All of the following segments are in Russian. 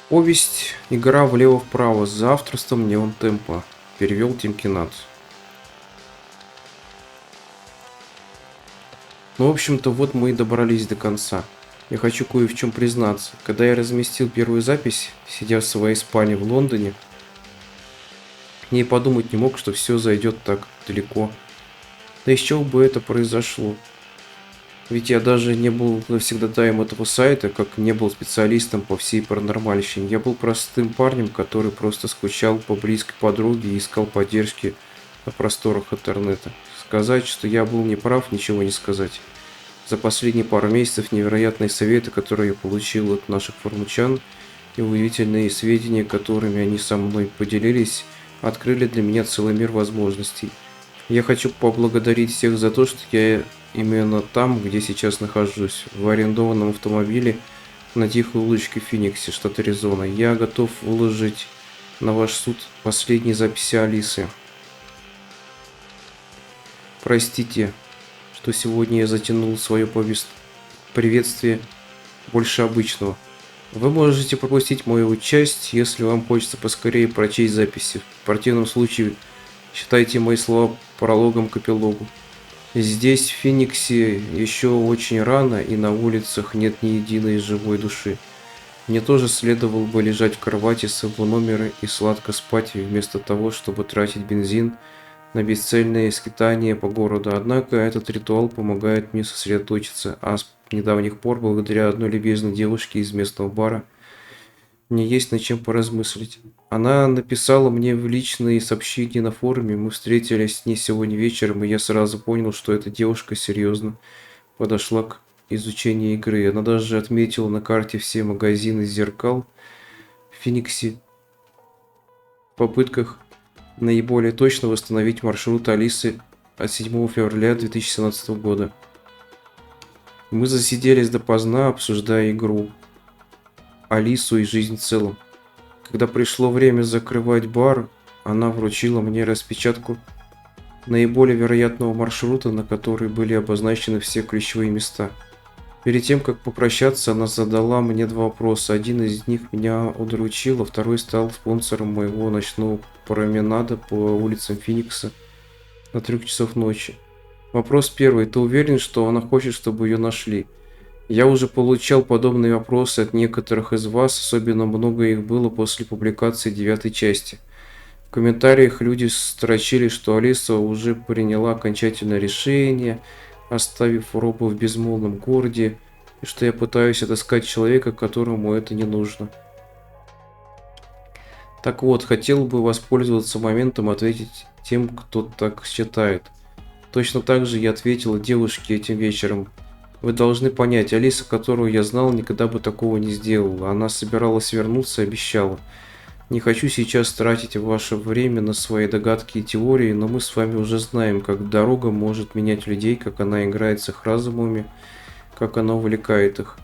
Повесть «Игра влево-вправо» за авторством Неон Темпо. Перевел Тим Кинат. Ну, в общем-то, вот мы и добрались до конца. Я хочу кое в чем признаться. Когда я разместил первую запись, сидя в своей спальне в Лондоне, я и подумать не мог, что все зайдет так далеко. Да из чего бы это произошло? Ведь я даже не был завсегдатаем этого сайта, как не был специалистом по всей паранормальщине. Я был простым парнем, который просто скучал по близкой подруге и искал поддержки на просторах интернета. Сказать, что я был неправ, ничего не сказать. За последние пару месяцев невероятные советы, которые я получил от наших форумчан, и удивительные сведения, которыми они со мной поделились, открыли для меня целый мир возможностей. Я хочу поблагодарить всех за то, что я именно там, где сейчас нахожусь, в арендованном автомобиле на тихой улочке в Фениксе, штат Аризона. Я готов выложить на ваш суд последние записи Алисы. Простите, что сегодня я затянул свое приветствие больше обычного. Вы можете пропустить мою часть, если вам хочется поскорее прочесть записи. В противном случае считайте мои слова прологом к эпилогу. Здесь, в Фениксе, еще очень рано, и на улицах нет ни единой живой души. Мне тоже следовало бы лежать в кровати своего номера и сладко спать, вместо того, чтобы тратить бензин на бесцельные скитания по городу. Однако этот ритуал помогает мне сосредоточиться, а с недавних пор, благодаря одной любезной девушке из местного бара, мне есть над чем поразмыслить. Она написала мне в личные сообщения на форуме, мы встретились с ней сегодня вечером, и я сразу понял, что эта девушка серьезно подошла к изучению игры. Она даже отметила на карте все магазины зеркал в Фениксе в попытках наиболее точно восстановить маршрут Алисы от 7 февраля 2017 года. Мы засиделись допоздна, обсуждая игру, Алису и жизнь в целом. Когда пришло время закрывать бар, она вручила мне распечатку наиболее вероятного маршрута, на который были обозначены все ключевые места. Перед тем, как попрощаться, она задала мне два вопроса. Один из них меня удручил, а второй стал спонсором моего ночного променада по улицам Феникса до 3 часов ночи. Вопрос первый. Ты уверен, что она хочет, чтобы ее нашли? Я уже получал подобные вопросы от некоторых из вас, особенно много их было после публикации 9 части. В комментариях люди строчили, что Алиса уже приняла окончательное решение, оставив Робу в безмолвном городе, и что я пытаюсь отыскать человека, которому это не нужно. Так вот, хотел бы воспользоваться моментом и ответить тем, кто так считает. Точно так же я ответила девушке этим вечером. Вы должны понять, Алиса, которую я знал, никогда бы такого не сделала. Она собиралась вернуться и обещала. Не хочу сейчас тратить ваше время на свои догадки и теории, но мы с вами уже знаем, как дорога может менять людей, как она играет с их разумами, как она увлекает их,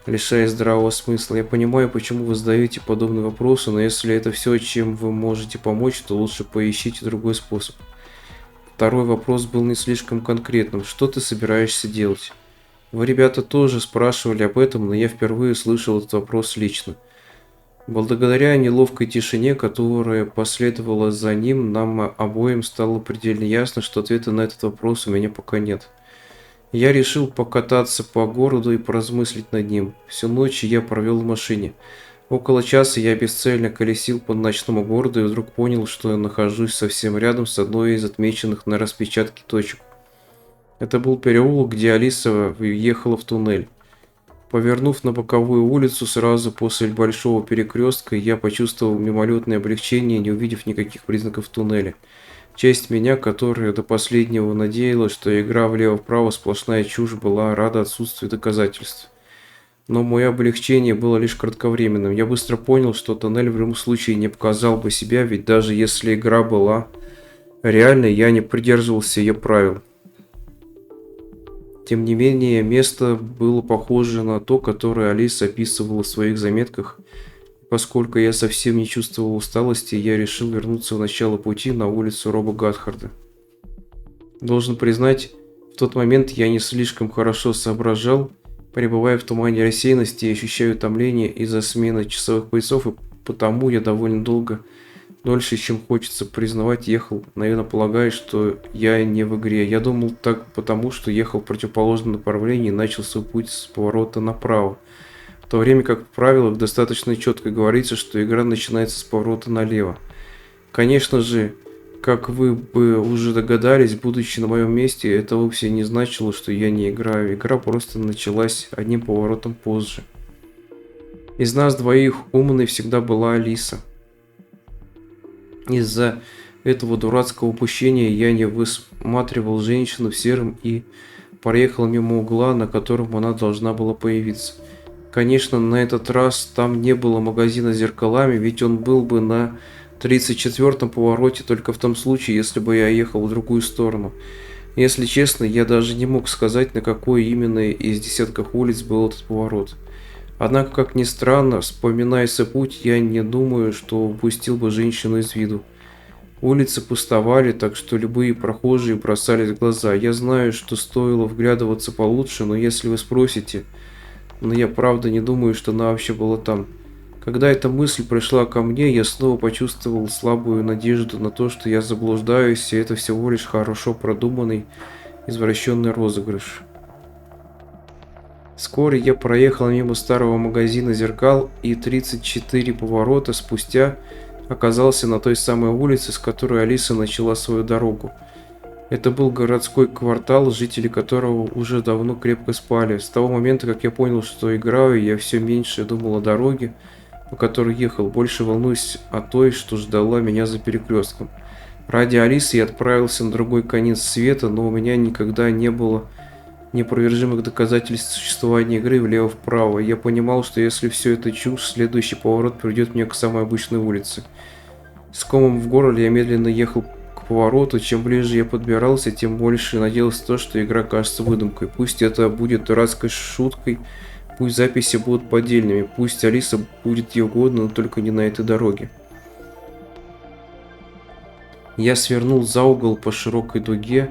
лишая здравого смысла. Я понимаю, почему вы задаете подобные вопросы, но если это все, чем вы можете помочь, то лучше поищите другой способ. Второй вопрос был не слишком конкретным. Что ты собираешься делать? Вы, ребята, тоже спрашивали об этом, но я впервые слышал этот вопрос лично. Благодаря неловкой тишине, которая последовала за ним, нам обоим стало предельно ясно, что ответа на этот вопрос у меня пока нет. Я решил покататься по городу и поразмыслить над ним. Всю ночь я провел в машине. Около часа я бесцельно колесил по ночному городу и вдруг понял, что я нахожусь совсем рядом с одной из отмеченных на распечатке точек. Это был переулок, где Алиса въехала в туннель. Повернув на боковую улицу сразу после большого перекрестка, я почувствовал мимолетное облегчение, не увидев никаких признаков туннеля. Часть меня, которая до последнего надеялась, что игра влево-вправо сплошная чушь, была рада отсутствию доказательств. Но мое облегчение было лишь кратковременным. Я быстро понял, что туннель в любом случае не показал бы себя, ведь даже если игра была реальной, я не придерживался ее правил. Тем не менее, место было похоже на то, которое Алиса описывала в своих заметках. Поскольку я совсем не чувствовал усталости, я решил вернуться в начало пути на улицу Роба Гатхарда. Должен признать, в тот момент я не слишком хорошо соображал Пребывая в тумане рассеянности, я ощущаю утомление из-за смены часовых поясов, и потому я довольно долго, дольше, чем хочется признавать, ехал, наверное, полагая, что я не в игре. Я думал так потому, что ехал в противоположном направлении и начал свой путь с поворота направо. В то время как в правилах достаточно четко говорится, что игра начинается с поворота налево. Конечно же, как вы бы уже догадались, будучи на моем месте, это вовсе не значило, что я не играю. Игра просто началась одним поворотом позже. Из нас двоих умной всегда была Алиса. Из-за этого дурацкого упущения я не высматривал женщину в сером и проехал мимо угла, на котором она должна была появиться. Конечно, на этот раз там не было магазина с зеркалами, ведь он был бы на 34-м повороте только в том случае, если бы я ехал в другую сторону. Если честно, я даже не мог сказать, на какой именно из десятков улиц был этот поворот. Однако, как ни странно, вспоминая свой путь, я не думаю, что упустил бы женщину из виду. Улицы пустовали, так что любые прохожие бросались в глаза. Я знаю, что стоило вглядываться получше, но если вы спросите, но я правда не думаю, что она вообще была там. Когда эта мысль пришла ко мне, я снова почувствовал слабую надежду на то, что я заблуждаюсь, и это всего лишь хорошо продуманный, извращенный розыгрыш. Вскоре я проехал мимо старого магазина зеркал и 34 поворота спустя оказался на той самой улице, с которой Алиса начала свою дорогу. Это был городской квартал, жители которого уже давно крепко спали. С того момента, как я понял, что играю, я все меньше думал о дороге, по которой ехал, больше волнуюсь о той, что ждала меня за перекрестком. Ради Алисы я отправился на другой конец света, но у меня никогда не было неопровержимых доказательств существования игры влево-вправо. Я понимал, что если все это чушь, следующий поворот приведет меня к самой обычной улице. С комом в горле я медленно ехал к повороту. Чем ближе я подбирался, тем больше надеялся то, что игра кажется выдумкой. Пусть это будет дурацкой шуткой, пусть записи будут поддельными, пусть Алиса будет ей угодно, но только не на этой дороге. Я свернул за угол по широкой дуге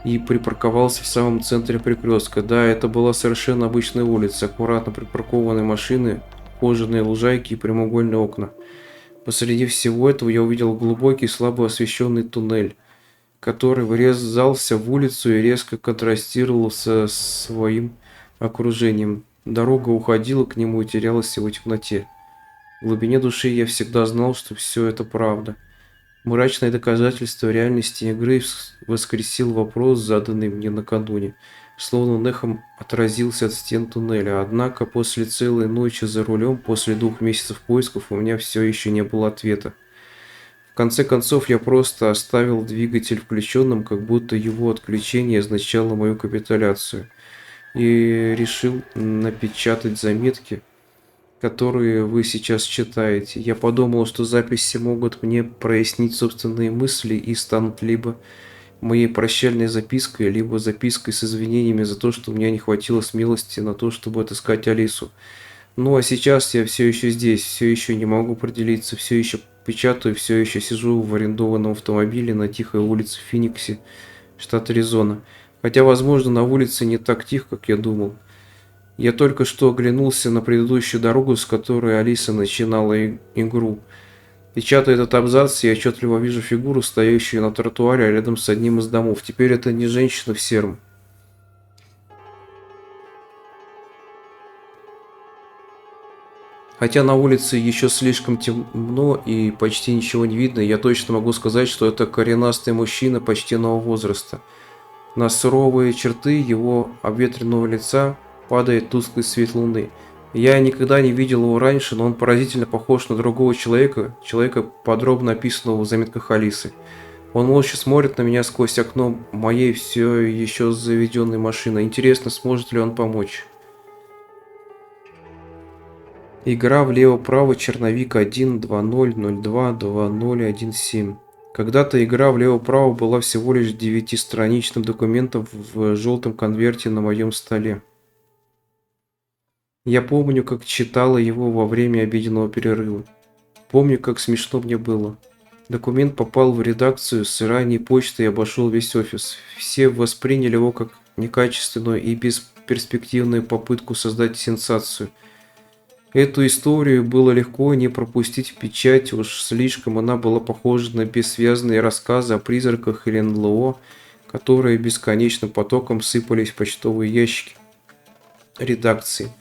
и припарковался в самом центре перекрестка. Да, это была совершенно обычная улица, аккуратно припаркованные машины, кожаные лужайки и прямоугольные окна. Посреди всего этого я увидел глубокий, слабо освещенный туннель, который врезался в улицу и резко контрастировал со своим окружением. Дорога уходила к нему и терялась в его темноте. В глубине души я всегда знал, что все это правда. Мрачное доказательство реальности игры воскресил вопрос, заданный мне накануне, словно он эхом отразился от стен туннеля. Однако после целой ночи за рулем, после 2 месяцев поисков, у меня все еще не было ответа. В конце концов, я просто оставил двигатель включенным, как будто его отключение означало мою капитуляцию, и решил напечатать заметки, которые вы сейчас читаете. Я подумал, что записи могут мне прояснить собственные мысли и станут либо моей прощальной запиской, либо запиской с извинениями за то, что у меня не хватило смелости на то, чтобы отыскать Алису. Ну а сейчас я все еще здесь, все еще не могу определиться, все еще печатаю, все еще сижу в арендованном автомобиле на тихой улице в Фениксе, штат Аризона. Хотя, возможно, на улице не так тихо, как я думал. Я только что оглянулся на предыдущую дорогу, с которой Алиса начинала игру. Печатая этот абзац, я отчетливо вижу фигуру, стоящую на тротуаре рядом с одним из домов. Теперь это не женщина в сером. Хотя на улице еще слишком темно и почти ничего не видно, я точно могу сказать, что это коренастый мужчина почтенного возраста. На суровые черты его обветренного лица падает тусклый свет луны. Я никогда не видел его раньше, но он поразительно похож на другого человека, подробно описанного в заметках Алисы. Он молча смотрит на меня сквозь окно моей все еще заведенной машины. Интересно, сможет ли он помочь. Игра влево-право, черновик 1.2.0.02.2.0.1.7. Когда-то игра влево-право была всего лишь 9-страничным документом в желтом конверте на моем столе. Я помню, как читала его во время обеденного перерыва. Помню, как смешно мне было. Документ попал в редакцию с ранней почты и обошел весь офис. Все восприняли его как некачественную и бесперспективную попытку создать сенсацию. Эту историю было легко не пропустить в печать, уж слишком она была похожа на бессвязные рассказы о призраках или НЛО, которые бесконечным потоком сыпались в почтовые ящики редакции.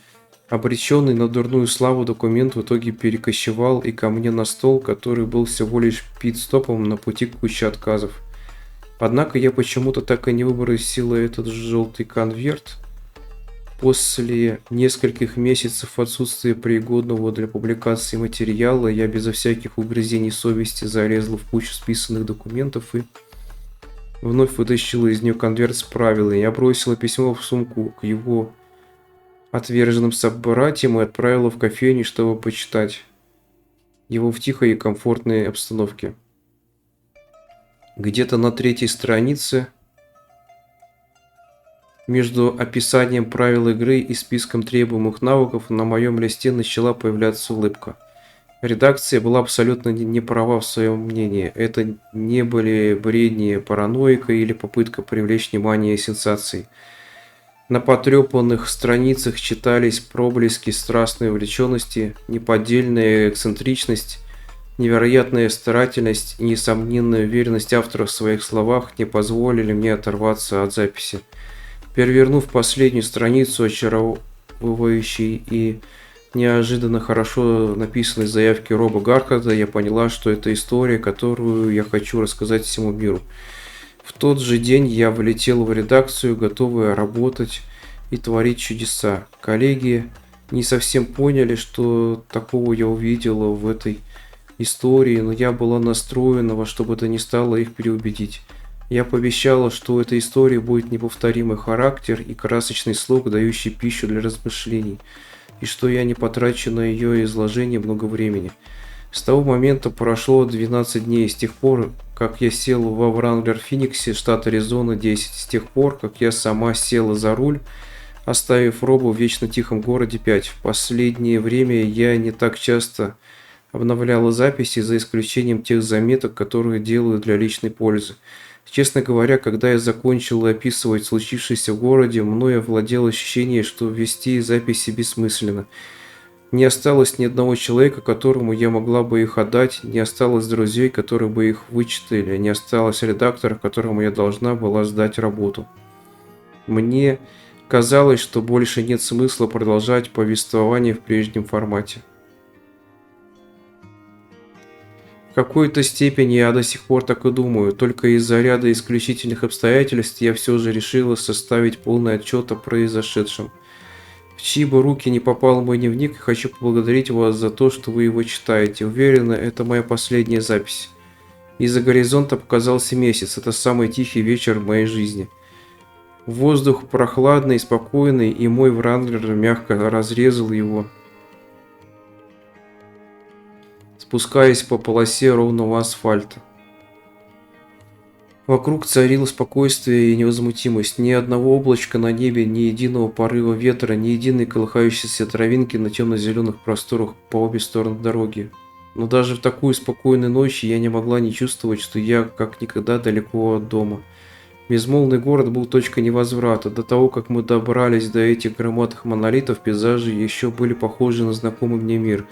Обреченный на дурную славу документ в итоге перекочевал и ко мне на стол, который был всего лишь пит-стопом на пути к куче отказов. Однако я почему-то так и не выбросила этот желтый конверт. После нескольких месяцев отсутствия пригодного для публикации материала я безо всяких угрызений совести залезла в кучу списанных документов и вновь вытащила из нее конверт с правилами. Я бросила письмо в сумку к его отверженным собратьям и отправила в кофейню, чтобы почитать его в тихой и комфортной обстановке. Где-то на третьей странице между описанием правил игры и списком требуемых навыков на моем листе начала появляться улыбка. Редакция была абсолютно не права в своем мнении. Это не были бредни параноика или попытка привлечь внимание сенсаций. На потрепанных страницах читались проблески страстной увлеченности, неподдельная эксцентричность, невероятная старательность и несомненная уверенность автора в своих словах не позволили мне оторваться от записи. Перевернув последнюю страницу очаровывающей и неожиданно хорошо написанной заявки Роба Гархарда, я поняла, что это история, которую я хочу рассказать всему миру. В тот же день я влетел в редакцию, готовая работать и творить чудеса. Коллеги не совсем поняли, что такого я увидела в этой истории, но я была настроена во что бы то ни стало их переубедить. Я пообещала, что у этой истории будет неповторимый характер и красочный слог, дающий пищу для размышлений, и что я не потрачу на ее изложение много времени. С того момента прошло 12 дней, с тех пор, как я сел во Wrangler Фениксе, штат Аризона, 10, с тех пор, как я сама села за руль, оставив Робу в вечно тихом городе 5. В последнее время я не так часто обновляла записи, за исключением тех заметок, которые делаю для личной пользы. Честно говоря, когда я закончил описывать случившееся в городе, мною овладело ощущение, что вести записи бессмысленно. Не осталось ни одного человека, которому я могла бы их отдать, не осталось друзей, которые бы их вычитали, не осталось редактора, которому я должна была сдать работу. Мне казалось, что больше нет смысла продолжать повествование в прежнем формате. В какой-то степени я до сих пор так и думаю, только из-за ряда исключительных обстоятельств я все же решила составить полный отчет о произошедшем. В чьи бы руки не попал мой дневник, хочу поблагодарить вас за то, что вы его читаете. Уверена, это моя последняя запись. Из-за горизонта показался месяц. Это самый тихий вечер в моей жизни. Воздух прохладный и спокойный, и мой Wrangler мягко разрезал его, спускаясь по полосе ровного асфальта. Вокруг царило спокойствие и невозмутимость. Ни одного облачка на небе, ни единого порыва ветра, ни единой колыхающейся травинки на темно-зеленых просторах по обе стороны дороги. Но даже в такую спокойную ночь я не могла не чувствовать, что я как никогда далеко от дома. Безмолвный город был точкой невозврата. До того, как мы добрались до этих громадных монолитов, пейзажи еще были похожи на знакомый мне мир.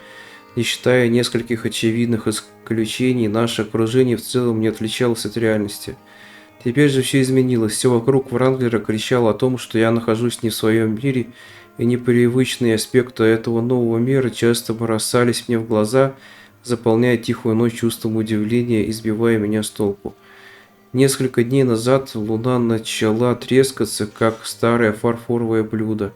Не считая нескольких очевидных исключений, наше окружение в целом не отличалось от реальности. Теперь же все изменилось. Все вокруг Wranglера кричало о том, что я нахожусь не в своем мире, и непривычные аспекты этого нового мира часто бросались мне в глаза, заполняя тихую ночь чувством удивления и сбивая меня с толку. Несколько дней назад луна начала трескаться, как старое фарфоровое блюдо.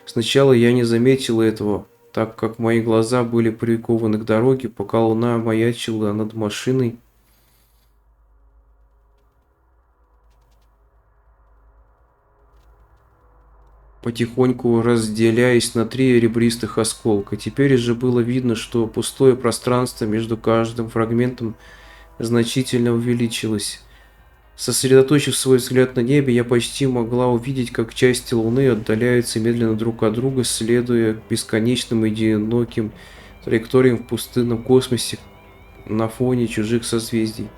Сначала я не заметила этого, так как мои глаза были прикованы к дороге, пока луна маячила над машиной. Потихоньку разделяясь на три ребристых осколка. Теперь же было видно, что пустое пространство между каждым фрагментом значительно увеличилось. Сосредоточив свой взгляд на небе, я почти могла увидеть, как части Луны отдаляются медленно друг от друга, следуя к бесконечным и одиноким траекториям в пустынном космосе, на фоне чужих созвездий.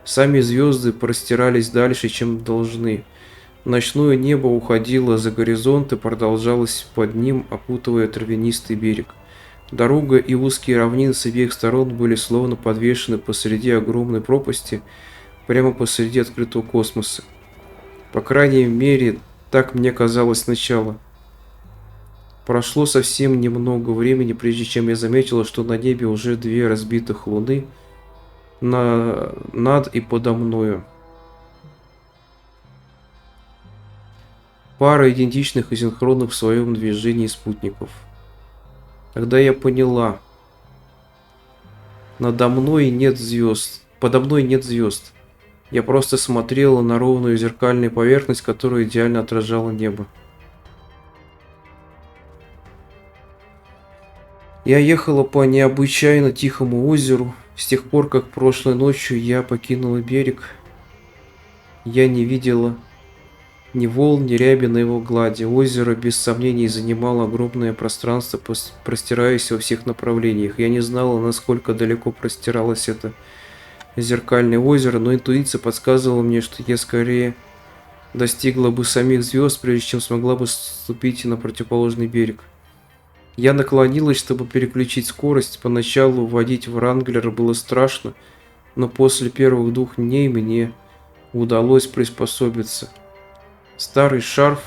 Сами звезды простирались дальше, чем должны. Ночное небо уходило за горизонт и продолжалось под ним, опутывая травянистый берег. Дорога и узкие равнины с обеих сторон были словно подвешены посреди огромной пропасти, прямо посреди открытого космоса. По крайней мере, так мне казалось сначала. Прошло совсем немного времени, прежде чем я заметила, что на небе уже две разбитых луны над и подо мною. Пара идентичных и синхронных в своем движении спутников. Тогда я поняла. Подо мной нет звезд. Я просто смотрела на ровную зеркальную поверхность, которая идеально отражала небо. Я ехала по необычайно тихому озеру. С тех пор, как прошлой ночью я покинула берег, я не видела ни волн, ни ряби на его глади. Озеро без сомнений занимало огромное пространство, простираясь во всех направлениях. Я не знала, насколько далеко простиралось это зеркальное озеро, но интуиция подсказывала мне, что я скорее достигла бы самих звезд, прежде чем смогла бы ступить на противоположный берег. Я наклонилась, чтобы переключить скорость. Поначалу водить Вранглера было страшно, но после первых 2 дней мне удалось приспособиться. Старый шарф,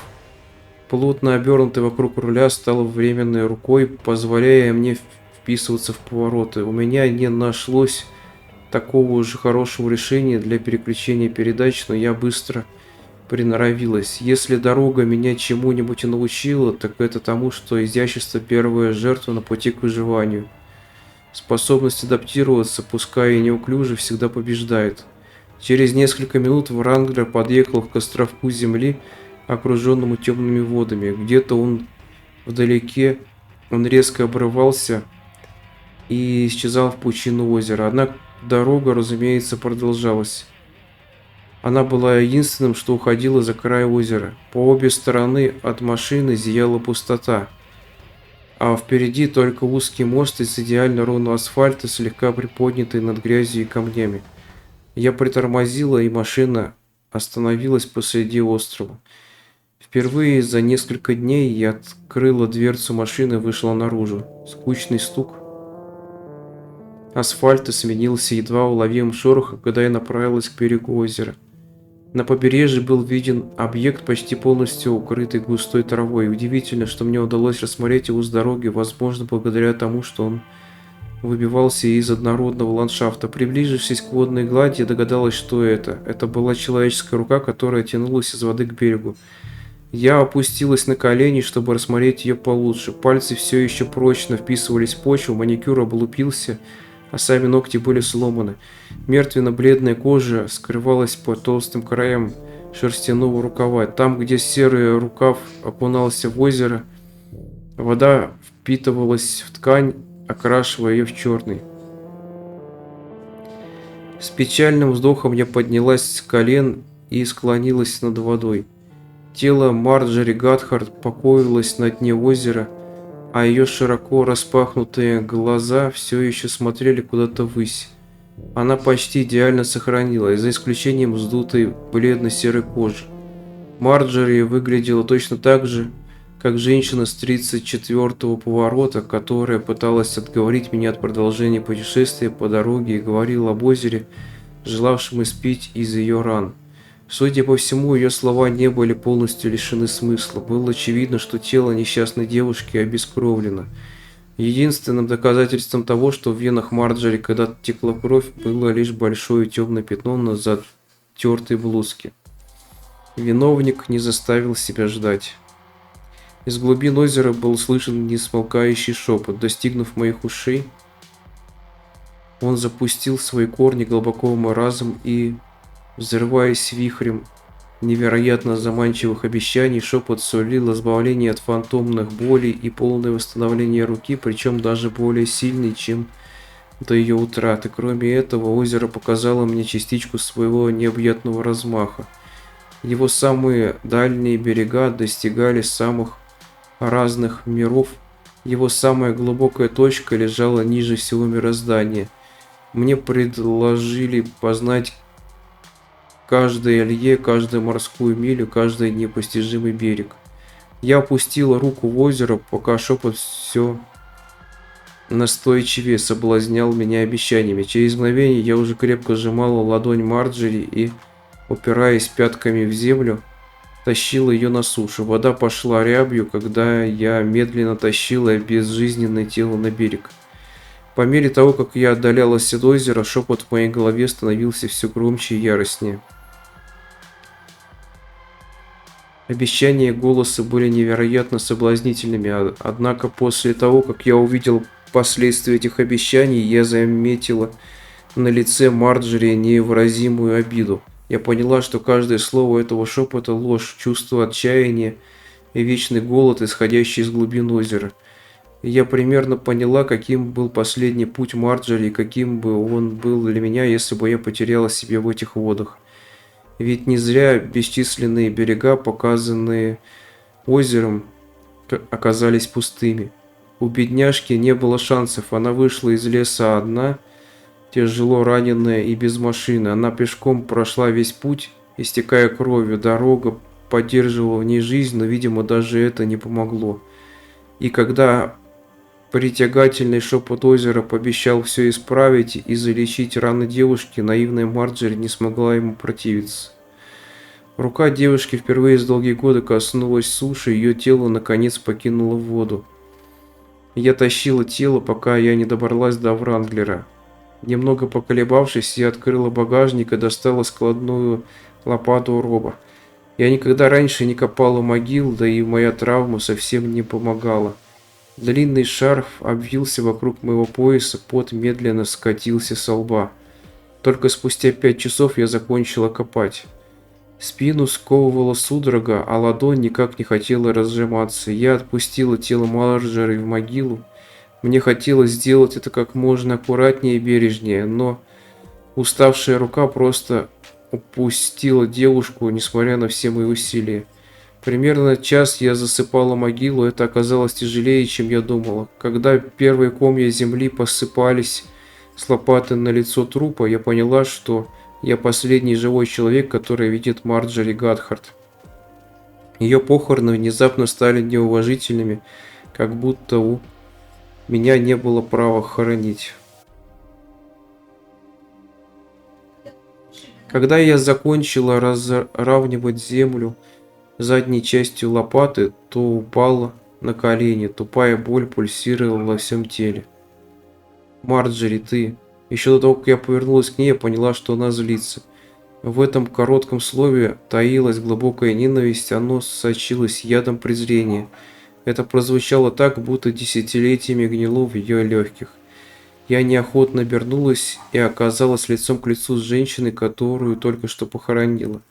плотно обернутый вокруг руля, стал временной рукой, позволяя мне вписываться в повороты. У меня не нашлось такого же хорошего решения для переключения передач, но я быстро приноровилась. Если дорога меня чему-нибудь и научила, так это тому, что изящество — первая жертва на пути к выживанию. Способность адаптироваться, пускай и неуклюже, всегда побеждает. Через несколько минут Вранглер подъехал к островку земли, окруженному темными водами. Где-то вдалеке он резко обрывался и исчезал в пучину озера. Однако дорога, разумеется, продолжалась. Она была единственным, что уходило за край озера. По обе стороны от машины зияла пустота, а впереди только узкий мост из идеально ровного асфальта, слегка приподнятый над грязью и камнями. Я притормозила, и машина остановилась посреди острова. Впервые за несколько дней я открыла дверцу машины и вышла наружу. Скучный стук асфальта сменился едва уловимым шорохом, когда я направилась к берегу озера. На побережье был виден объект, почти полностью укрытый густой травой. Удивительно, что мне удалось рассмотреть его с дороги, возможно, благодаря тому, что он выбивался из однородного ландшафта. Приближившись к водной глади, я догадалась, что это. Это была человеческая рука, которая тянулась из воды к берегу. Я опустилась на колени, чтобы рассмотреть ее получше. Пальцы все еще прочно вписывались в почву, маникюр облупился, а сами ногти были сломаны. Мертвенно-бледная кожа скрывалась под толстым краем шерстяного рукава. Там, где серый рукав окунался в озеро, вода впитывалась в ткань, окрашивая ее в черный. С печальным вздохом я поднялась с колен и склонилась над водой. Тело Марджори Гадхард покоилось на дне озера, а ее широко распахнутые глаза все еще смотрели куда-то ввысь. Она почти идеально сохранилась, за исключением вздутой бледно-серой кожи. Марджори выглядела точно так же, как женщина с 34-го поворота, которая пыталась отговорить меня от продолжения путешествия по дороге и говорила об озере, желавшем испить из ее ран. Судя по всему, ее слова не были полностью лишены смысла. Было очевидно, что тело несчастной девушки обескровлено. Единственным доказательством того, что в венах Марджори когда-то текла кровь, было лишь большое темное пятно на затертой блузке. Виновник не заставил себя ждать. Из глубин озера был слышен несмолкающий шепот. Достигнув моих ушей, он запустил свои корни глубоко в мой разум и, взрываясь вихрем невероятно заманчивых обещаний, шепот сулил избавление от фантомных болей и полное восстановление руки, причем даже более сильный, чем до ее утраты. Кроме этого, озеро показало мне частичку своего необъятного размаха. Его самые дальние берега достигали самых разных миров. Его самая глубокая точка лежала ниже всего мироздания. Мне предложили познать каждое лье, каждую морскую милю, каждый непостижимый берег. Я опустила руку в озеро, пока шепот все настойчивее соблазнял меня обещаниями. Через мгновение я уже крепко сжимала ладонь Марджери и, упираясь пятками в землю, тащила ее на сушу. Вода пошла рябью, когда я медленно тащила безжизненное тело на берег. По мере того, как я отдалялась от озера, шепот в моей голове становился все громче и яростнее. Обещания и голосы были невероятно соблазнительными, однако после того, как я увидел последствия этих обещаний, я заметила на лице Марджери невыразимую обиду. Я поняла, что каждое слово этого шепота – ложь, чувство отчаяния и вечный голод, исходящий из глубин озера. И я примерно поняла, каким был последний путь Марджери и каким бы он был для меня, если бы я потеряла себя в этих водах. Ведь не зря бесчисленные берега, показанные озером, оказались пустыми. У бедняжки не было шансов, она вышла из леса одна, тяжело раненая и без машины. Она пешком прошла весь путь, истекая кровью. Дорога поддерживала в ней жизнь, но, видимо, даже это не помогло. И когда притягательный шепот озера пообещал все исправить и залечить раны девушки, наивная Марджери не смогла ему противиться. Рука девушки впервые за долгие годы коснулась суши, ее тело наконец покинуло воду. Я тащила тело, пока я не добралась до Вранглера. Немного поколебавшись, я открыла багажник и достала складную лопату Роба. Я никогда раньше не копала могил, да и моя травма совсем не помогала. Длинный шарф обвился вокруг моего пояса, пот медленно скатился со лба. Только спустя 5 часов я закончила копать. Спину сковывала судорога, а ладонь никак не хотела разжиматься. Я отпустила тело Марджери в могилу. Мне хотелось сделать это как можно аккуратнее и бережнее, но уставшая рука просто упустила девушку, несмотря на все мои усилия. Примерно час я засыпала могилу, это оказалось тяжелее, чем я думала. Когда первые комья земли посыпались с лопаты на лицо трупа, я поняла, что я последний живой человек, который видит Марджери Гадхард. Ее похороны внезапно стали неуважительными, как будто у меня не было права хоронить. Когда я закончила разравнивать землю задней частью лопаты, то упала на колени. Тупая боль пульсировала во всем теле. «Марджери, ты...» Еще до того, как я повернулась к ней, я поняла, что она злится. В этом коротком слове таилась глубокая ненависть, оно сочилось ядом презрения. Это прозвучало так, будто десятилетиями гнило в ее легких. Я неохотно обернулась и оказалась лицом к лицу с женщиной, которую только что похоронила.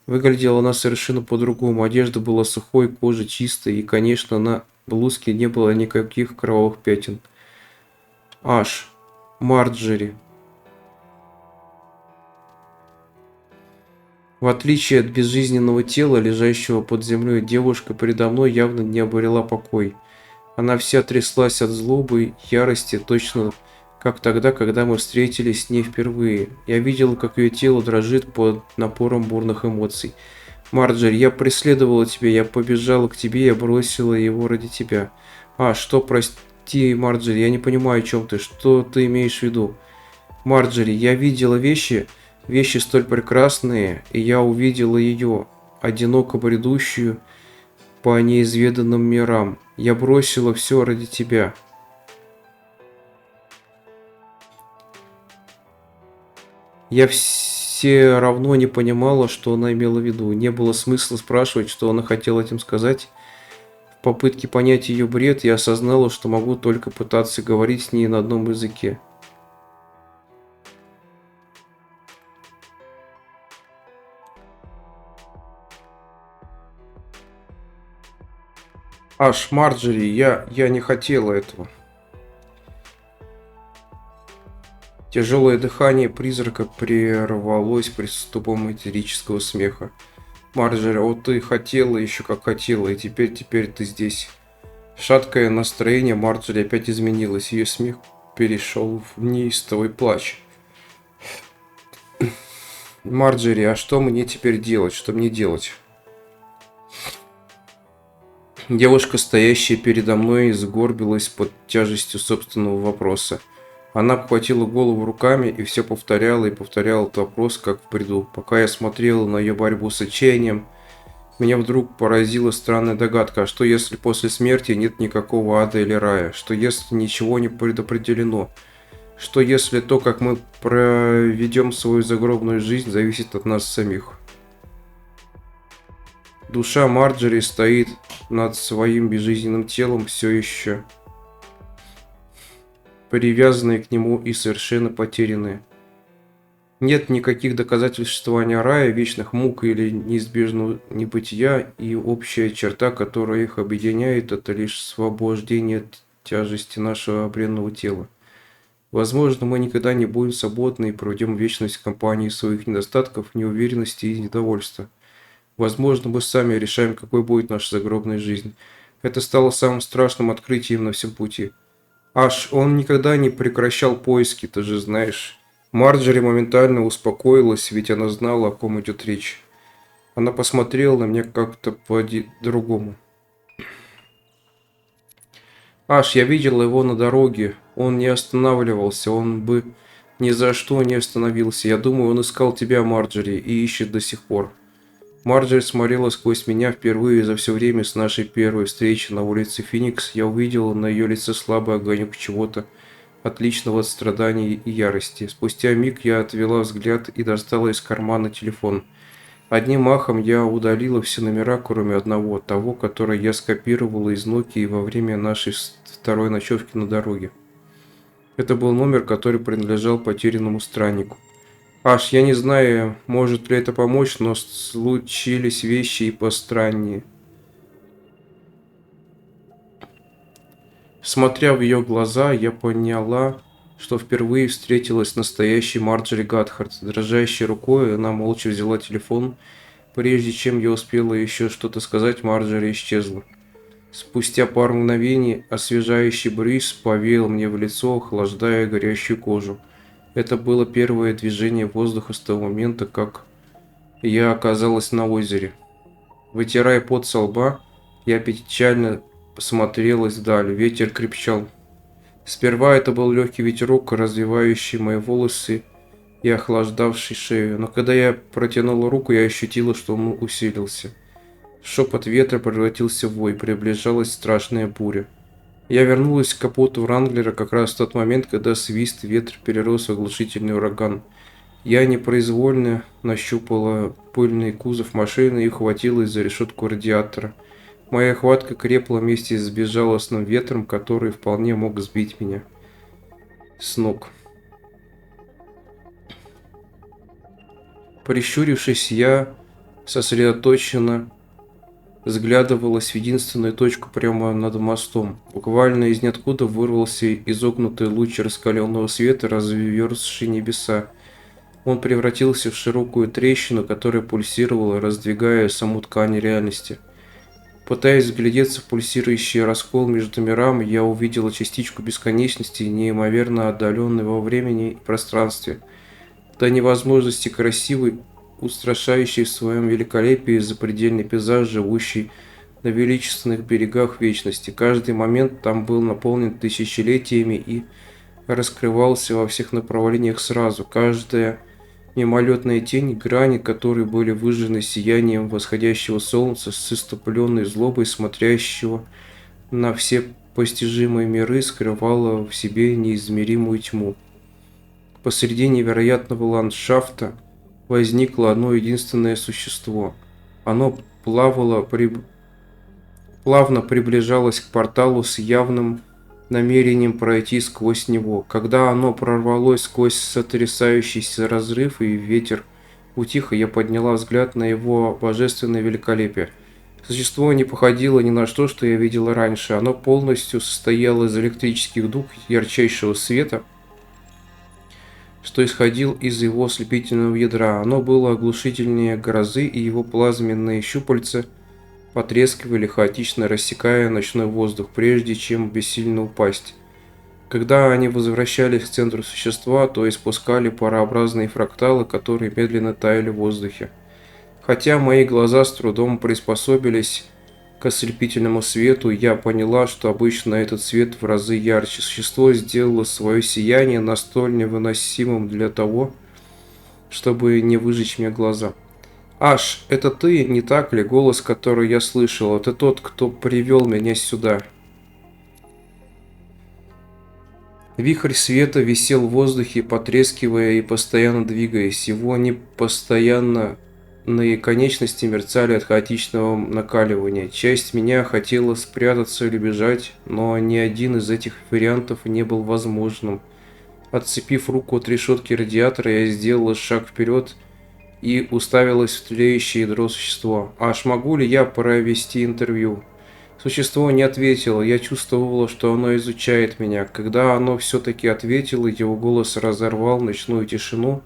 Выглядела она совершенно по-другому. Одежда была сухой, кожа чистой, и, конечно, на блузке не было никаких кровавых пятен. Аш, Марджери. В отличие от безжизненного тела, лежащего под землей, девушка передо мной явно не обрела покой. Она вся тряслась от злобы, ярости, точно как тогда, когда мы встретились с ней впервые. Я видел, как ее тело дрожит под напором бурных эмоций. «Марджери, я преследовала тебя, я побежала к тебе, я бросила его ради тебя». «А, что, прости, Марджери, я не понимаю, о чем ты, что ты имеешь в виду?» «Марджери, я видела вещи столь прекрасные, и я увидела ее, одиноко бредущую по неизведанным мирам. Я бросила все ради тебя». Я все равно не понимала, что она имела в виду. Не было смысла спрашивать, что она хотела этим сказать. В попытке понять ее бред, я осознала, что могу только пытаться говорить с ней на одном языке. Аш, Марджери, я не хотела этого. Тяжелое дыхание призрака прервалось приступом истерического смеха. «Марджери, вот ты хотела, еще как хотела, и теперь ты здесь». Шаткое настроение Марджери опять изменилось, ее смех перешел в неистовый плач. Марджери, а что мне теперь делать? Что мне делать? Девушка, стоящая передо мной, сгорбилась под тяжестью собственного вопроса. Она обхватила голову руками и все повторяла и повторяла этот вопрос, как в бреду. Пока я смотрел на ее борьбу с отчаянием, меня вдруг поразила странная догадка. А что если после смерти нет никакого ада или рая? Что если ничего не предопределено? Что если то, как мы проведем свою загробную жизнь, зависит от нас самих? Душа Марджери стоит над своим безжизненным телом, все еще привязанные к нему и совершенно потерянные. Нет никаких доказательств существования рая, вечных мук или неизбежного небытия, и общая черта, которая их объединяет, это лишь освобождение от тяжести нашего бренного тела. Возможно, мы никогда не будем свободны и проведем вечность в компании своих недостатков, неуверенности и недовольства. Возможно, мы сами решаем, какой будет наша загробная жизнь. Это стало самым страшным открытием на всем пути. Он никогда не прекращал поиски, ты же знаешь. Марджери моментально успокоилась, ведь она знала, о ком идет речь. Она посмотрела на меня как-то по-другому. Я видел его на дороге. Он не останавливался, он бы ни за что не остановился. Я думаю, он искал тебя, Марджери, и ищет до сих пор. Марджери смотрела сквозь меня впервые за все время с нашей первой встречи на улице Феникс. Я увидел на ее лице слабый огонек чего-то, отличного от страданий и ярости. Спустя миг я отвела взгляд и достала из кармана телефон. Одним махом я удалила все номера, кроме одного, того, который я скопировала из Nokia во время нашей второй ночевки на дороге. Это был номер, который принадлежал потерянному страннику. Я не знаю, может ли это помочь, но случились вещи и постраннее. Смотря в ее глаза, я поняла, что впервые встретилась с настоящей Марджери Гатхард. Дрожащей рукой она молча взяла телефон. Прежде чем я успела еще что-то сказать, Марджери исчезла. Спустя пару мгновений освежающий бриз повеял мне в лицо, охлаждая горящую кожу. Это было первое движение воздуха с того момента, как я оказалась на озере. Вытирая пот со лба, я печально посмотрелась вдаль. Ветер крепчал. Сперва это был легкий ветерок, развивающий мои волосы и охлаждавший шею, но когда я протянула руку, я ощутила, что он усилился. Шепот ветра превратился в вой, приближалась страшная буря. Я вернулась к капоту Вранглера как раз в тот момент, когда свист ветра перерос в оглушительный ураган. Я непроизвольно нащупала пыльный кузов машины и ухватилась за решетку радиатора. Моя хватка крепла вместе с безжалостным ветром, который вполне мог сбить меня с ног. Прищурившись, я сосредоточенно взглядывалась в единственную точку прямо над мостом. Буквально из ниоткуда вырвался изогнутый луч раскаленного света, разверзший небеса. Он превратился в широкую трещину, которая пульсировала, раздвигая саму ткань реальности. Пытаясь вглядеться в пульсирующий раскол между мирами, я увидела частичку бесконечности, неимоверно отдаленной во времени и пространстве. До невозможности красивый, устрашающий в своем великолепии запредельный пейзаж, живущий на величественных берегах вечности. Каждый момент там был наполнен тысячелетиями и раскрывался во всех направлениях сразу. Каждая мимолетная тень, грани которой были выжжены сиянием восходящего солнца, с иступленной злобой смотрящего на все постижимые миры, скрывала в себе неизмеримую тьму. Посреди невероятного ландшафта возникло одно единственное существо. Оно плавно приближалось к порталу с явным намерением пройти сквозь него. Когда оно прорвалось сквозь сотрясающийся разрыв и ветер утих, я подняла взгляд на его божественное великолепие. Существо не походило ни на что я видела раньше. Оно полностью состояло из электрических дуг ярчайшего света, что исходил из его ослепительного ядра. Оно было оглушительнее грозы, и его плазменные щупальца потрескивали, хаотично рассекая ночной воздух, прежде чем бессильно упасть. Когда они возвращались к центру существа, то испускали парообразные фракталы, которые медленно таяли в воздухе. Хотя мои глаза с трудом приспособились к ослепительному свету, я поняла, что обычно этот свет в разы ярче. Существо сделало свое сияние настолько невыносимым для того, чтобы не выжечь мне глаза. «Аш, это ты, не так ли? Голос, который я слышал. Это тот, кто привел меня сюда». Вихрь света висел в воздухе, потрескивая и постоянно двигаясь. Его непостоянные конечности мерцали от хаотичного накаливания. Часть меня хотела спрятаться или бежать, но ни один из этих вариантов не был возможным. Отцепив руку от решетки радиатора, я сделала шаг вперед и уставилась в тлеющее ядро существа. «Аш, могу ли я провести интервью?» Существо не ответило, я чувствовала, что оно изучает меня. Когда оно все-таки ответило, его голос разорвал ночную тишину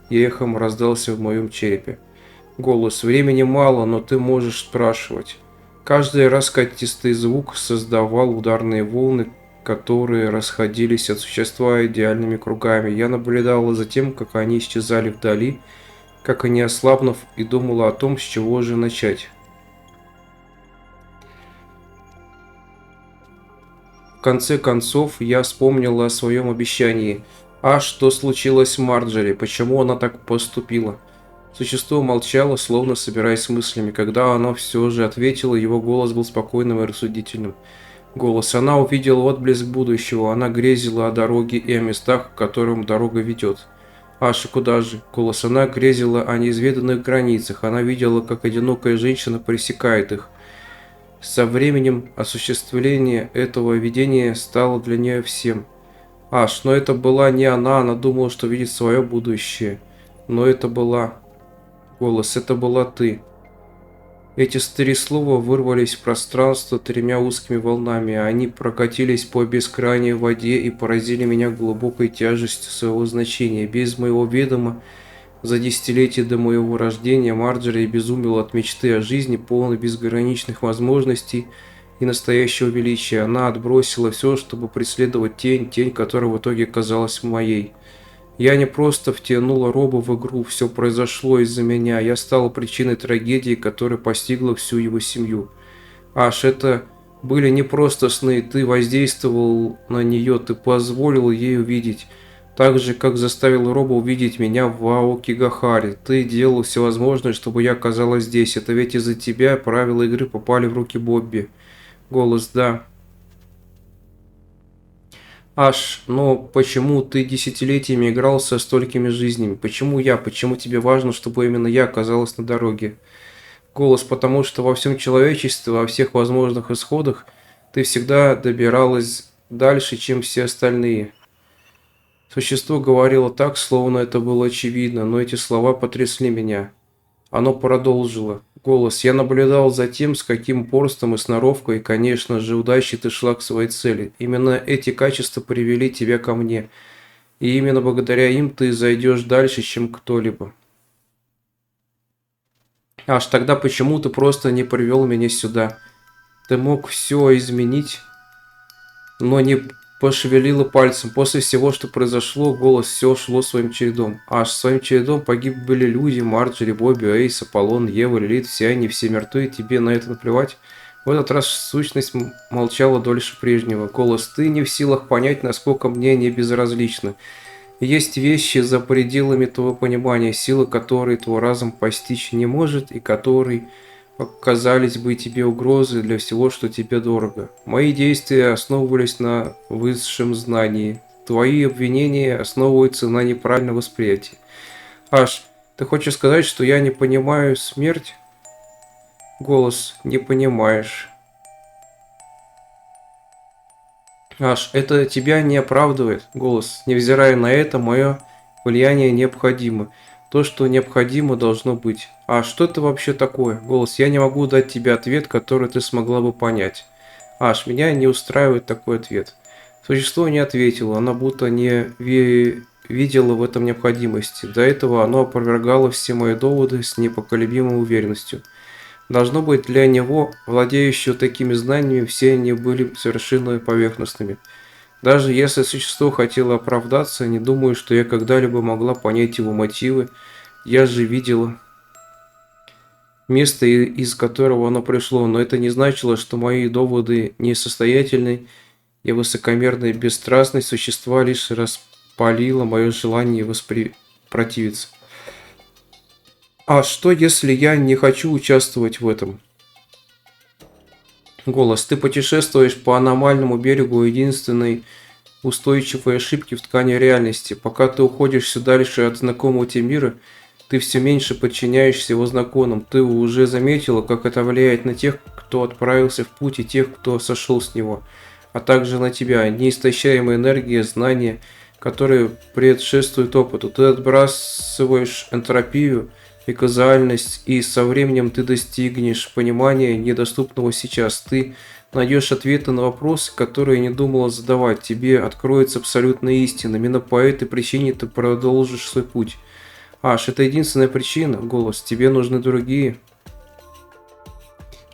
и эхом раздался в моем черепе. Голос: «Времени мало, но ты можешь спрашивать». Каждый раскатистый звук создавал ударные волны, которые расходились от существа идеальными кругами. Я наблюдала за тем, как они исчезали вдали, как они ослабнув, и думала о том, с чего же начать. В конце концов, я вспомнила о своем обещании. А что случилось с Марджери? Почему она так поступила? Существо молчало, словно собираясь с мыслями. Когда оно все же ответило, его голос был спокойным и рассудительным. Голос. Она увидела отблеск будущего. Она грезила о дороге и о местах, к которым дорога ведет. Аша, куда же? Голос. Она грезила о неизведанных границах. Она видела, как одинокая женщина пресекает их. Со временем осуществление этого видения стало для нее всем. Аш, но это была не она думала, что видит свое будущее. Но это была... Голос, это была ты. Эти три слова вырвались в пространство тремя узкими волнами. Они прокатились по бескрайней воде и поразили меня глубокой тяжестью своего значения. Без моего ведома, за десятилетия до моего рождения, Марджери обезумела от мечты о жизни, полной безграничных возможностей и настоящего величия. Она отбросила все, чтобы преследовать тень, которая в итоге казалась моей. Я не просто втянула Роба в игру, все произошло из-за меня. Я стала причиной трагедии, которая постигла всю его семью. Аш, это были не просто сны, ты воздействовал на нее, ты позволил ей увидеть. Так же, как заставил Роба увидеть меня в Аокигахаре. Ты делал все возможное, чтобы я оказалась здесь. Это ведь из-за тебя правила игры попали в руки Бобби. Голос, да. Аш, но почему ты десятилетиями играл со столькими жизнями? Почему я? Почему тебе важно, чтобы именно я оказалась на дороге? Голос, потому что во всем человечестве, во всех возможных исходах, ты всегда добиралась дальше, чем все остальные. Существо говорило так, словно это было очевидно, но эти слова потрясли меня. Оно продолжило. Голос. Я наблюдал за тем, с каким упорством и сноровкой, и, конечно же, удачей ты шла к своей цели. Именно эти качества привели тебя ко мне. И именно благодаря им ты зайдешь дальше, чем кто-либо. Аж тогда почему ты просто не привел меня сюда? Ты мог все изменить, но не пошевелила пальцем. После всего, что произошло, голос все шло своим чередом. Аж своим чередом погибли люди: Марджери, Бобби, Эйс, Аполлон, Ева, Лилит. Все они все мертвы, тебе на это наплевать? В этот раз сущность молчала дольше прежнего. Голос, ты не в силах понять, насколько мне не безразлично. Есть вещи за пределами твоего понимания, силы которой твой разум постичь не может и которые показались бы тебе угрозой для всего, что тебе дорого. Мои действия основывались на высшем знании. Твои обвинения основываются на неправильном восприятии. Аш, ты хочешь сказать, что я не понимаю смерть? Голос, не понимаешь. Аш, это тебя не оправдывает. Голос, невзирая на это, мое влияние необходимо. То, что необходимо, должно быть. А что это вообще такое? Голос, я не могу дать тебе ответ, который ты смогла бы понять. Аш, меня не устраивает такой ответ. Существо не ответило, оно будто не видело в этом необходимости. До этого оно опровергало все мои доводы с непоколебимой уверенностью. Должно быть, для него, владеющего такими знаниями, все они были совершенно поверхностными. Даже если существо хотело оправдаться, не думаю, что я когда-либо могла понять его мотивы. Я же видела место, из которого оно пришло, но это не значило, что мои доводы несостоятельны, и высокомерная бесстрастность существа лишь распалила мое желание противиться. А что, если я не хочу участвовать в этом? Голос. Ты путешествуешь по аномальному берегу единственной устойчивой ошибки в ткани реальности. Пока ты уходишь все дальше от знакомого тебе мира, ты все меньше подчиняешься его законам. Ты уже заметила, как это влияет на тех, кто отправился в путь, и тех, кто сошел с него, а также на тебя. Неистощаемая энергия, знания, которые предшествуют опыту. Ты отбрасываешь энтропию и казуальность, и со временем ты достигнешь понимания недоступного сейчас. Ты найдешь ответы на вопросы, которые не думала задавать. Тебе откроется абсолютная истина. Именно по этой причине ты продолжишь свой путь. Аш, это единственная причина, голос. Тебе нужны другие.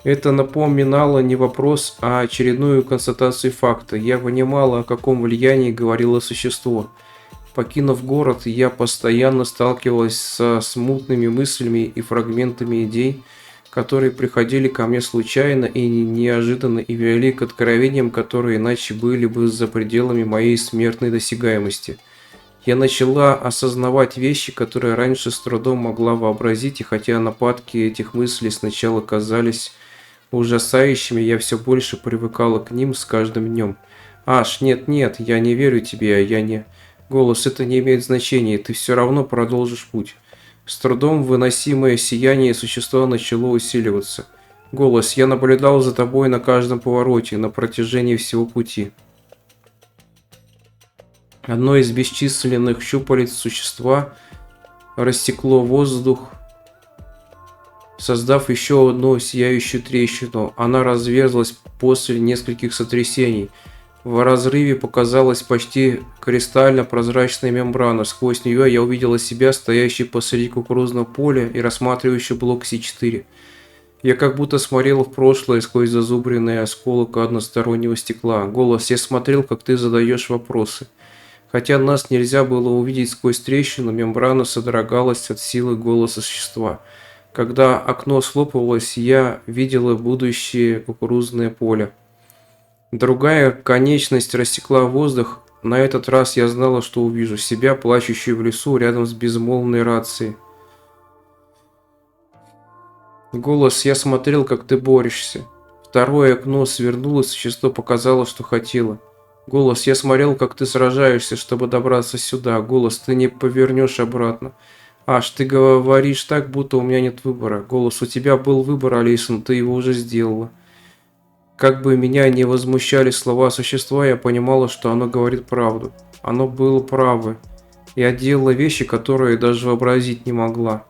Это напоминало не вопрос, а очередную констатацию факта. Я понимала, о каком влиянии говорило существо. Покинув город, я постоянно сталкивалась со смутными мыслями и фрагментами идей, которые приходили ко мне случайно и неожиданно и вели к откровениям, которые иначе были бы за пределами моей смертной досягаемости. Я начала осознавать вещи, которые раньше с трудом могла вообразить, и хотя нападки этих мыслей сначала казались ужасающими, я все больше привыкала к ним с каждым днем. Аш, нет, я не верю тебе, я не... Голос, это не имеет значения, ты все равно продолжишь путь. С трудом выносимое сияние существа начало усиливаться. Голос, я наблюдал за тобой на каждом повороте, на протяжении всего пути. Одно из бесчисленных щупалец существа рассекло воздух, создав еще одну сияющую трещину. Она разверзлась после нескольких сотрясений. В разрыве показалась почти кристально-прозрачная мембрана. Сквозь нее я увидела себя, стоящей посреди кукурузного поля и рассматривающий блок С4. Я как будто смотрел в прошлое сквозь зазубренный осколок одностороннего стекла. Голос, я смотрел, как ты задаешь вопросы. Хотя нас нельзя было увидеть сквозь трещину, мембрана содрогалась от силы голоса существа. Когда окно схлопывалось, я видела будущее кукурузное поле. Другая конечность рассекла воздух. На этот раз я знала, что увижу себя, плачущую в лесу рядом с безмолвной рацией. Голос, я смотрел, как ты борешься. Второе окно свернулось, существо показало, что хотело. Голос, я смотрел, как ты сражаешься, чтобы добраться сюда. Голос, ты не повернешь обратно. Аш, ты говоришь так, будто у меня нет выбора. Голос, у тебя был выбор, Алисон, ты его уже сделала. Как бы меня не возмущали слова существа, я понимала, что оно говорит правду. Оно было право. Я делала вещи, которые даже вообразить не могла.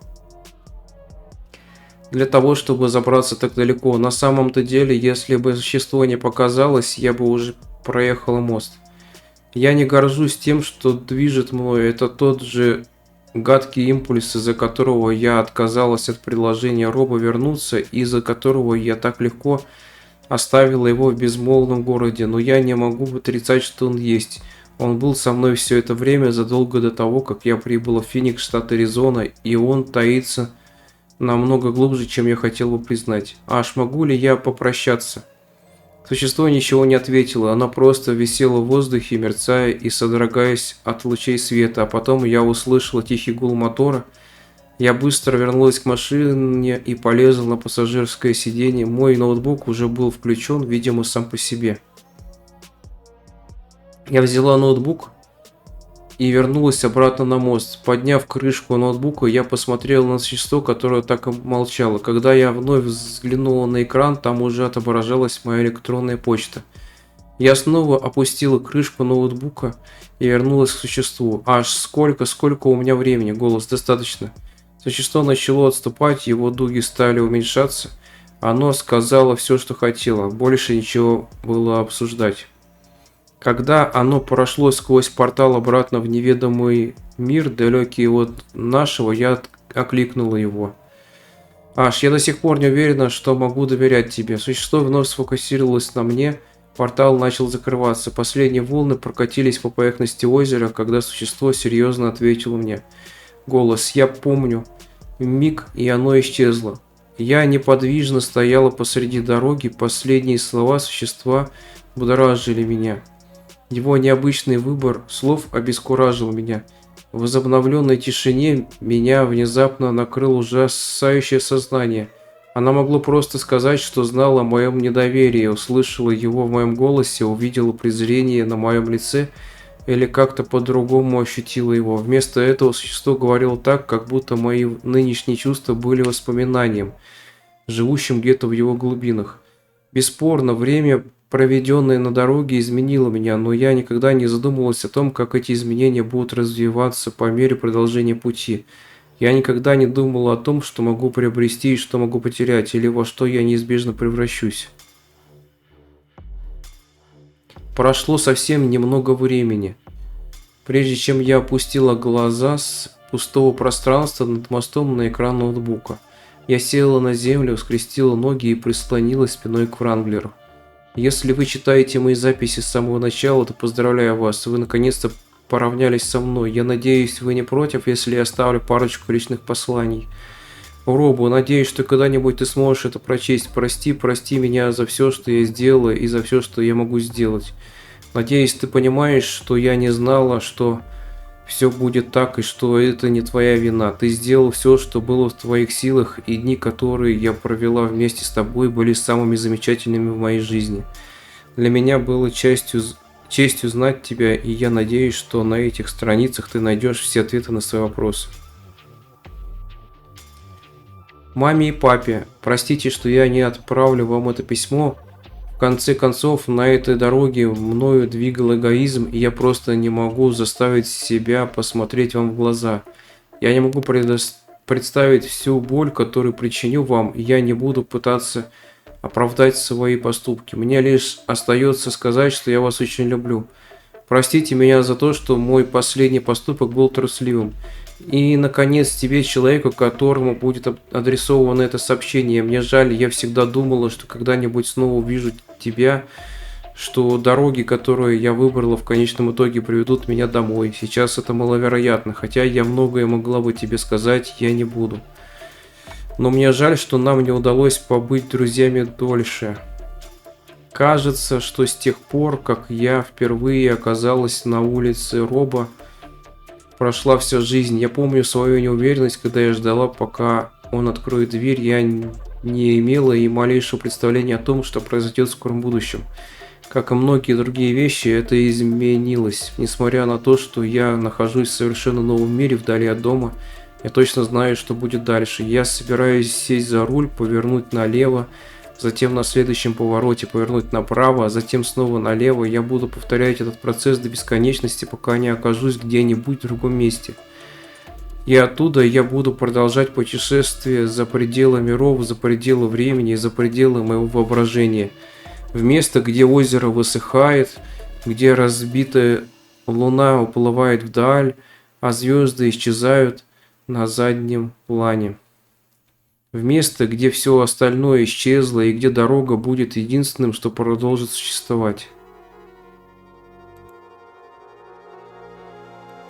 Для того, чтобы забраться так далеко. На самом-то деле, если бы существо не показалось, я бы уже проехала мост. Я не горжусь тем, что движет мною. Это тот же гадкий импульс, из-за которого я отказалась от предложения Роба вернуться, из-за которого я так легко оставила его в безмолвном городе, но я не могу отрицать, что он есть. Он был со мной все это время, задолго до того, как я прибыла в Феникс, штат Аризона, и он таится намного глубже, чем я хотел бы признать. Аж могу ли я попрощаться? Существо ничего не ответило, оно просто висело в воздухе, мерцая и содрогаясь от лучей света, а потом я услышала тихий гул мотора. Я быстро вернулась к машине и полезла на пассажирское сиденье. Мой ноутбук уже был включен, видимо, сам по себе. Я взяла ноутбук и вернулась обратно на мост. Подняв крышку ноутбука, я посмотрела на существо, которое так и молчало. Когда я вновь взглянула на экран, там уже отображалась моя электронная почта. Я снова опустила крышку ноутбука и вернулась к существу. Аж сколько у меня времени? Голос, достаточно. Существо начало отступать, его дуги стали уменьшаться. Оно сказало все, что хотело. Больше ничего было обсуждать. Когда оно прошло сквозь портал обратно в неведомый мир, далекий от нашего, я окликнула его. Аш, я до сих пор не уверена, что могу доверять тебе. Существо вновь сфокусировалось на мне. Портал начал закрываться. Последние волны прокатились по поверхности озера, когда существо серьезно ответило мне. Голос «Я помню». Миг, и оно исчезло. Я неподвижно стояла посреди дороги, последние слова существа будоражили меня. Его необычный выбор слов обескуражил меня. В возобновленной тишине меня внезапно накрыло ужасающее сознание. Она могло просто сказать, что знала о моем недоверии, услышала его в моем голосе, увидела презрение на моем лице или как-то по-другому ощутила его. Вместо этого существо говорило так, как будто мои нынешние чувства были воспоминанием, живущим где-то в его глубинах. Бесспорно, время, проведенное на дороге, изменило меня, но я никогда не задумывалась о том, как эти изменения будут развиваться по мере продолжения пути. Я никогда не думала о том, что могу приобрести и что могу потерять, или во что я неизбежно превращусь. Прошло совсем немного времени, прежде чем я опустила глаза с пустого пространства над мостом на экран ноутбука. Я села на землю, скрестила ноги и прислонилась спиной к Вранглеру. Если вы читаете мои записи с самого начала, то поздравляю вас, вы наконец-то поравнялись со мной. Я надеюсь, вы не против, если я оставлю парочку личных посланий. Робу, надеюсь, что когда-нибудь ты сможешь это прочесть. Прости меня за все, что я сделала и за все, что я могу сделать. Надеюсь, ты понимаешь, что я не знала, что все будет так и что это не твоя вина. Ты сделал все, что было в твоих силах, и дни, которые я провела вместе с тобой, были самыми замечательными в моей жизни. Для меня было честью знать тебя, и я надеюсь, что на этих страницах ты найдешь все ответы на свои вопросы. Маме и папе, простите, что я не отправлю вам это письмо. В конце концов, на этой дороге мною двигал эгоизм, и я просто не могу заставить себя посмотреть вам в глаза. Я не могу представить всю боль, которую причиню вам, и я не буду пытаться оправдать свои поступки. Мне лишь остается сказать, что я вас очень люблю. Простите меня за то, что мой последний поступок был трусливым. И, наконец, тебе, человеку, которому будет адресовано это сообщение. Мне жаль, я всегда думала, что когда-нибудь снова увижу тебя, что дороги, которые я выбрала, в конечном итоге приведут меня домой. Сейчас это маловероятно, хотя я многое могла бы тебе сказать, я не буду. Но мне жаль, что нам не удалось побыть друзьями дольше. Кажется, что с тех пор, как я впервые оказалась на улице Роба, прошла вся жизнь. Я помню свою неуверенность, когда я ждала, пока он откроет дверь. Я не имела и малейшего представления о том, что произойдет в скором будущем. Как и многие другие вещи, это изменилось. Несмотря на то, что я нахожусь в совершенно новом мире, вдали от дома, я точно знаю, что будет дальше. Я собираюсь сесть за руль, повернуть налево, затем на следующем повороте повернуть направо, а затем снова налево. Я буду повторять этот процесс до бесконечности, пока не окажусь где-нибудь в другом месте. И оттуда я буду продолжать путешествие за пределы миров, за пределы времени, за пределы моего воображения. В место, где озеро высыхает, где разбитая луна уплывает вдаль, а звезды исчезают на заднем плане. В место, где все остальное исчезло и где дорога будет единственным, что продолжит существовать.